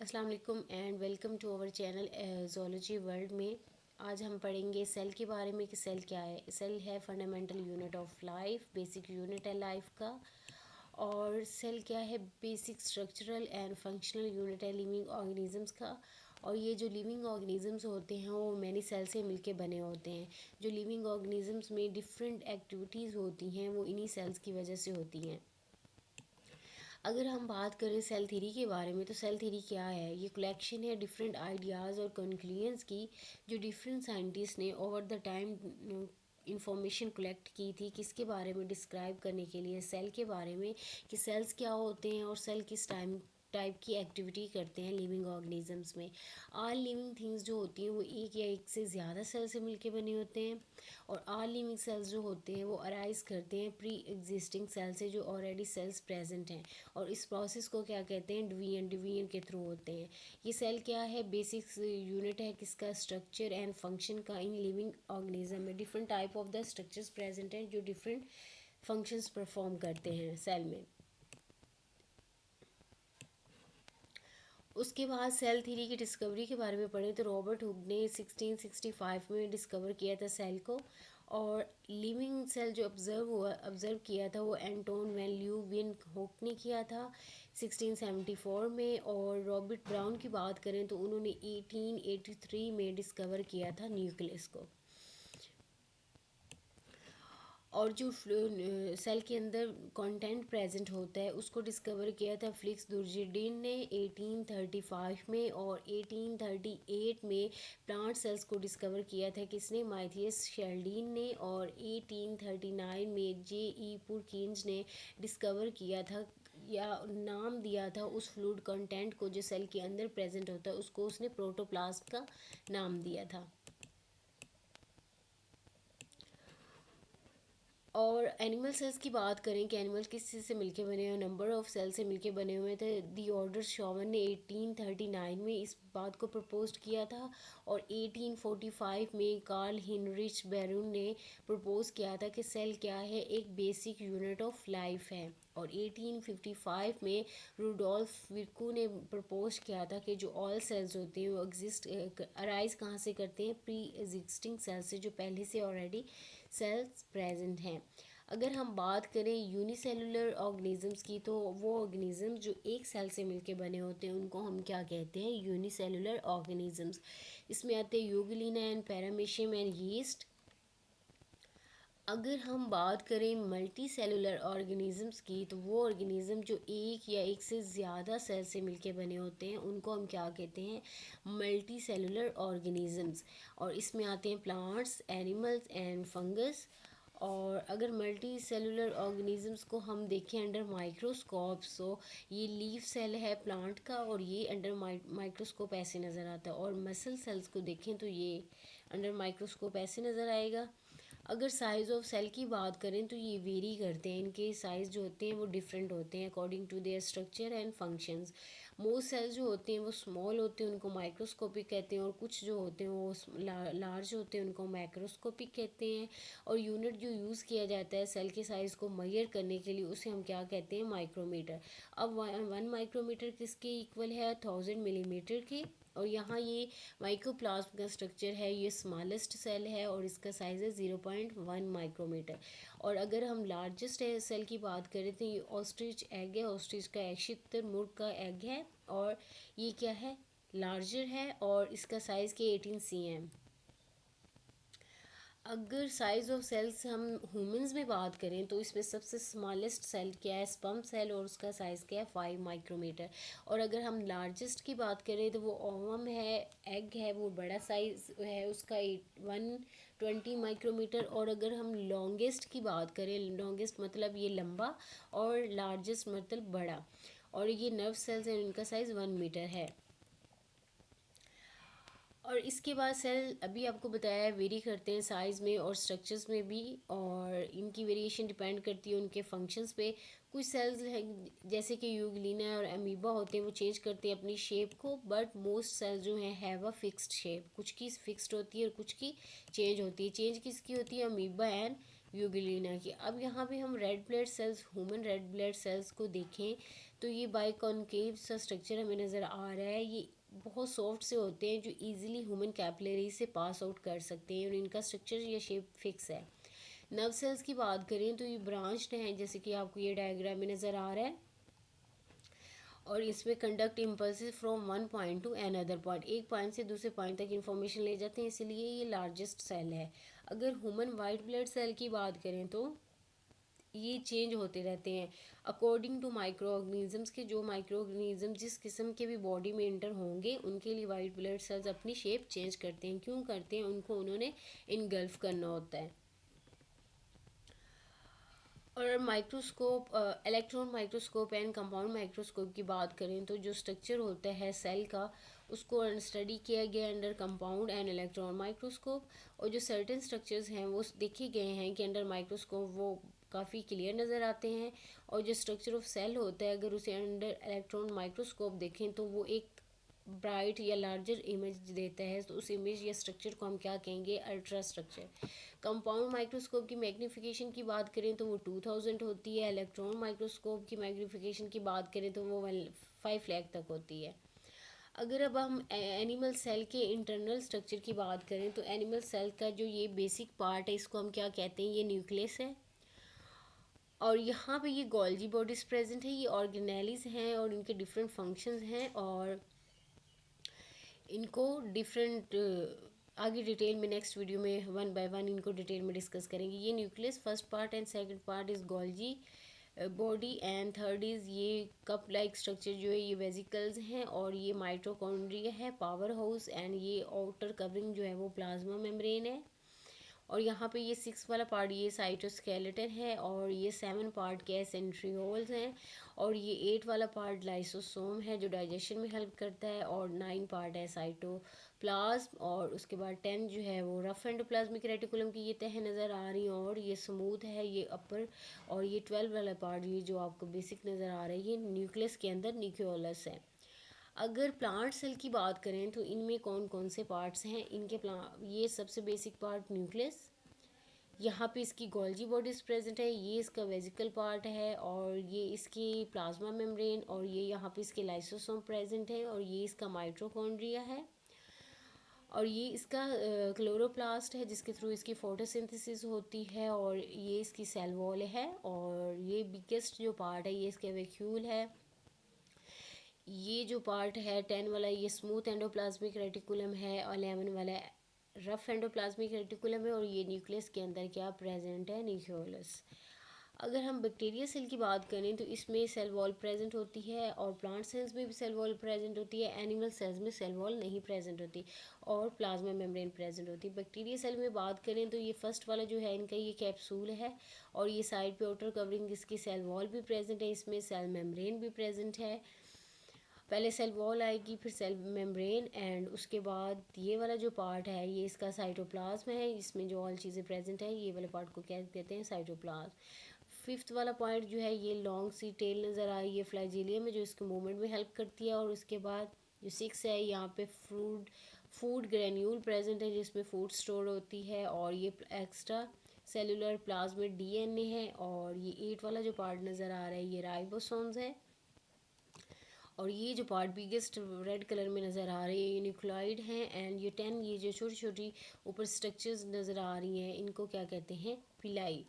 अस्सलाम वालेकुम and welcome to our channel zoology world में। आज हम पढ़ेंगे सेल के बारे में कि सेल क्या है। सेल है fundamental unit of life, basic unit है लाइफ का। और सेल क्या है? Basic structural and functional unit है लिविंग ऑर्गेनिजम्स का। और ये जो लिविंग ऑर्गेनिजम्स होते हैं वो मैनी सेल से मिलके बने होते हैं। जो लिविंग ऑर्गेनिजम्स में डिफरेंट एक्टिविटीज़ होती हैं वो इन्हीं सेल्स की वजह से होती हैं। अगर हम बात करें सेल थ्योरी के बारे में, तो सेल थ्योरी क्या है? ये कलेक्शन है डिफरेंट आइडियाज़ और कंक्लूजन्स की, जो डिफरेंट साइंटिस्ट ने over the time information collect की थी किसके बारे में? डिस्क्राइब करने के लिए सेल के बारे में, कि सेल्स क्या होते हैं और सेल किस टाइप की एक्टिविटी करते हैं लिविंग ऑर्गेनिजम्स में। ऑल लिविंग थिंग्स जो होती हैं वो एक या एक से ज़्यादा सेल से मिलके बने होते हैं। और ऑल लिविंग सेल्स जो होते हैं वो अराइज करते हैं प्री एग्जिस्टिंग सेल से, जो ऑलरेडी सेल्स प्रेजेंट हैं। और इस प्रोसेस को क्या कहते हैं? डिवीजन के थ्रू होते हैं। ये सेल क्या है? बेसिक यूनिट है किसका? स्ट्रक्चर एंड फंक्शन का। इन लिविंग ऑर्गेनिज्म में different type of the structures present हैं जो डिफरेंट फंक्शंस परफॉर्म करते हैं सेल में। उसके बाद सेल थ्योरी की डिस्कवरी के बारे में पढ़ें तो रॉबर्ट हुक ने 1665 में डिस्कवर किया था सेल को। और लिविंग सेल जो ऑब्जर्व किया था वो एंटोन वैन ल्यूविन हुक ने किया था 1674 में। और रॉबर्ट ब्राउन की बात करें तो उन्होंने 1883 में डिस्कवर किया था न्यूक्लियस को। और जो सेल के अंदर कंटेंट प्रेजेंट होता है उसको डिस्कवर किया था फ्लिक्स दुर्जेडीन ने 1835 में। और 1838 में प्लांट सेल्स को डिस्कवर किया था किसने? माइथियस शेल्डीन ने। और 1839 में जे पुरकिंस ने डिस्कवर किया था या नाम दिया था उस फ्लूइड कंटेंट को जो सेल के अंदर प्रेजेंट होता है, उसको उसने प्रोटोप्लाज्म का नाम दिया था। और एनिमल सेल्स की बात करें कि एनिमल किस चीज़ से मिलके बने हुए, नंबर ऑफ सेल से मिलके बने हुए थे। दी ऑर्डर शॉवन ने 1839 में इस बात को प्रपोज किया था। और 1845 में कार्ल हिनरिच बैरून ने प्रपोज किया था कि सेल क्या है? एक बेसिक यूनिट ऑफ लाइफ है। और 1855 में रूडोल्फ विर्कू ने प्रपोज किया था कि जो ऑल सेल्स होते हैं वो एग्जिस्ट अराइज कहाँ से करते हैं? प्री एग्जिस्टिंग सेल्स से, जो पहले से ऑलरेडी सेल्स प्रेजेंट हैं। अगर हम बात करें यूनिसेलुलर ऑर्गेनिजम्स की, तो वो ऑर्गेनिज्म जो एक सेल से मिलके बने होते हैं उनको हम क्या कहते हैं? Unicellular organisms. इसमें आते हैं Euglena and paramecium and yeast. अगर हम बात करें मल्टी सेलुलर ऑर्गेनिजम्स की, तो वो ऑर्गेनिज्म जो एक या एक से ज़्यादा सेल से मिलके बने होते हैं उनको हम क्या कहते हैं? Multi cellular organisms. और इसमें आते हैं प्लांट्स, एनिमल्स एंड फंगस। और अगर मल्टी सेलुलर ऑर्गेनिजम्स को हम देखें अंडर माइक्रोस्कोप, सो ये लीफ सेल है प्लांट का और ये अंडर माइक्रोस्कोप ऐसे नज़र आता है। और मसल सेल्स को देखें तो ये अंडर माइक्रोस्कोप ऐसे नज़र आएगा। अगर साइज़ ऑफ सेल की बात करें तो ये वेरी करते हैं, इनके साइज़ जो होते हैं वो डिफरेंट होते हैं according to their structure and functions. Most cells जो होते हैं वो स्मॉल होते हैं, उनको माइक्रोस्कोपिक कहते हैं। और कुछ जो होते हैं वो लार्ज होते हैं, उनको मैक्रोस्कोपिक कहते हैं। और यूनिट जो यूज़ किया जाता है सेल के साइज़ को मेजर करने के लिए उसे हम क्या कहते हैं? माइक्रोमीटर। अब 1 माइक्रोमीटर किसके इक्वल है? 1000 मिलीमीटर के। और यहाँ ये माइक्रोप्लाज्म का स्ट्रक्चर है, ये स्मॉलेस्ट सेल है और इसका साइज़ है 0.1 माइक्रोमीटर। और अगर हम लार्जेस्ट सेल की बात करें तो ये ऑस्ट्रिच एग है। ऑस्ट्रिच का एग शुतुरमुर्ग का एग है। और ये क्या है? लार्जर है और इसका साइज़ के 18 cm। अगर साइज़ ऑफ सेल्स हम ह्यूमंस में बात करें तो इसमें सबसे स्मॉलेस्ट सेल क्या है? स्पर्म सेल, और उसका साइज़ क्या है? 5 माइक्रोमीटर। और अगर हम लार्जेस्ट की बात करें तो वो ओवम है, एग है, वो बड़ा साइज़ है उसका 120 माइक्रोमीटर। और अगर हम लॉन्गेस्ट की बात करें, लॉन्गेस्ट मतलब ये लंबा, और लार्जेस्ट मतलब बड़ा, और ये नर्व सेल्स हैं, इनका साइज़ 1 मीटर है। और इसके बाद सेल अभी आपको बताया वेरी करते हैं साइज़ में और स्ट्रक्चर्स में भी, और इनकी वेरिएशन डिपेंड करती है उनके फंक्शंस पे। कुछ सेल्स हैं जैसे कि यूग्लिना और अमीबा होते हैं, वो चेंज करते हैं अपनी शेप को, बट मोस्ट सेल्स जो हैं हैव अ फिक्स्ड शेप। कुछ की फिक्स्ड होती है और कुछ की चेंज होती है। चेंज किसकी होती है? अमीबा एंड यूग्लिना की। अब यहाँ पे हम red blood cells, human red blood cells को देखें तो ये बाइकॉन्केव सा स्ट्रक्चर हमें नज़र आ रहा है। ये बहुत सॉफ्ट से होते हैं जो इजीली ह्यूमन कैपिलरी से पास आउट कर सकते हैं और इनका स्ट्रक्चर या शेप फिक्स है। नर्व सेल्स की बात करें तो ये ब्रांच्ड हैं, जैसे कि आपको ये डायग्राम में नज़र आ रहा है, और इसमें conduct impulses from one point two another point, एक पॉइंट से दूसरे पॉइंट तक इन्फॉर्मेशन ले जाते हैं, इसलिए ये लार्जेस्ट सेल है। अगर ह्यूमन वाइट ब्लड सेल की बात करें तो ये चेंज होते रहते हैं अकॉर्डिंग टू माइक्रो ऑर्गेनिजम्स के। जो माइक्रो ऑर्गेनिज्म जिस किस्म के भी बॉडी में इंटर होंगे उनके लिए वाइट ब्लड सेल्स अपनी शेप चेंज करते हैं। क्यों करते हैं? उनको उन्होंने इनगल्फ करना होता है। और microscope, electron microscope and compound microscope की बात करें तो जो स्ट्रक्चर होता है सेल का उसको स्टडी किया गया under compound and electron microscope. और जो सर्टेन स्ट्रक्चर्स हैं वो देखे गए हैं कि अंडर माइक्रोस्कोप वो काफ़ी क्लियर नज़र आते हैं। और जो स्ट्रक्चर ऑफ सेल होता है अगर उसे अंडर इलेक्ट्रॉन माइक्रोस्कोप देखें तो वो एक ब्राइट या लार्जर इमेज देता है। तो उस इमेज या स्ट्रक्चर को हम क्या कहेंगे? Ultra structure. कंपाउंड माइक्रोस्कोप की मैग्नीफिकेशन की बात करें तो वो 2000 होती है। इलेक्ट्रॉन माइक्रोस्कोप की मैग्नीफिकेशन की बात करें तो वो 5 लाख तक होती है। अगर अब हम एनिमल सेल के इंटरनल स्ट्रक्चर की बात करें तो एनिमल सेल का जो ये बेसिक पार्ट है इसको हम क्या कहते हैं? ये न्यूक्लियस है। और यहाँ पे ये गोल्जी बॉडीज प्रेजेंट है, ये ऑर्गेनेलिज हैं और इनके डिफरेंट फंक्शंस हैं और इनको डिफरेंट आगे डिटेल में नेक्स्ट वीडियो में वन बाय वन इनको डिटेल में डिस्कस करेंगे। ये nucleus first part and second part is Golgi body and third is ये कप लाइक स्ट्रक्चर जो है ये वेजिकल्स हैं और ये माइटोकॉन्ड्रिया है, पावर हाउस, एंड ये आउटर कवरिंग जो है वो प्लाज्मा मेम्ब्रेन है। और यहाँ पे ये 6 वाला पार्ट ये साइटोस्केलेटन है और ये 7 पार्ट क्या है? सेंट्रियोल्स हैं। और ये 8 वाला पार्ट लाइसोसोम है जो डाइजेशन में हेल्प करता है। और 9 पार्ट है साइटोप्लाज्म। और उसके बाद 10 जो है वो रफ एंडोप्लाज्मिक रेटिकुलम की ये तह नज़र आ रही है और ये स्मूथ है ये अपर। और ये 12 वाला पार्ट ये जो आपको बेसिक नज़र आ रहा है ये न्यूक्लियस के अंदर न्यूक्लियोलस है। अगर प्लांट सेल की बात करें तो इनमें कौन कौन से पार्ट्स हैं? इनके ये सबसे बेसिक पार्ट न्यूक्लियस, यहाँ पे इसकी गोल्जी बॉडीज प्रेजेंट है, ये इसका वेजिकल पार्ट है और ये इसकी प्लाज्मा मेम्ब्रेन और ये यहाँ पे इसके लाइसोसोम प्रेजेंट है और ये इसका माइटोकॉन्ड्रिया है। और ये इसका क्लोरोप्लास्ट है जिसके थ्रू इसकी फोटोसिंथेसिस होती है। और ये इसकी सेल वॉल है और ये बिगेस्ट जो पार्ट है ये इसका वैक्यूल है। ये जो पार्ट है 10 वाला ये स्मूथ एंडोप्लाज्मिक रेटिकुलम है और 11 वाला रफ एंडोप्लाज्मिक रेटिकुलम है। और ये न्यूक्लियस के अंदर क्या प्रेजेंट है? न्यूक्लियोलस। अगर हम बैक्टीरिया सेल की बात करें तो इसमें सेल वॉल प्रेजेंट होती है और प्लांट सेल्स में भी सेल वॉल प्रेजेंट होती है। एनिमल सेल्स में सेल वॉल नहीं प्रेजेंट होती और प्लाज्मा मेम्ब्रेन प्रेजेंट होती है। बैक्टीरिया सेल में बात करें तो ये फर्स्ट वाला जो है इनका ये कैप्सूल है और ये साइड पे आउटर कवरिंग इसकी सेल वॉल भी प्रेजेंट है, इसमें सेल मेम्ब्रेन भी प्रेजेंट है। पहले सेल वॉल आएगी फिर सेल मेम्ब्रेन एंड उसके बाद ये वाला जो पार्ट है ये इसका साइटोप्लाज्म है, इसमें जो ऑल चीज़ें प्रेजेंट है ये वाले पार्ट को क्या कहते हैं? साइटोप्लाज्म। फिफ्थ वाला पॉइंट जो है ये लॉन्ग सी टेल नज़र आ रही है फ्लैजिलियम में जो इसके मूवमेंट में हेल्प करती है। और उसके बाद जो 6 है यहाँ पे फूड ग्रेन्यूल प्रेजेंट है जिसमें फूड स्टोर होती है। और ये एक्स्ट्रा सेलुलर प्लाज्मिड डीएनए है। और ये 8 वाला जो पार्ट नज़र आ रहा है ये राइबोसोम्स है। और ये जो पार्ट बिगेस्ट रेड कलर में नज़र आ रही है ये न्यूक्लियोइड हैं। एंड ये 10 ये जो छोटी छोटी ऊपर स्ट्रक्चर्स नज़र आ रही हैं इनको क्या कहते हैं? पिलाई।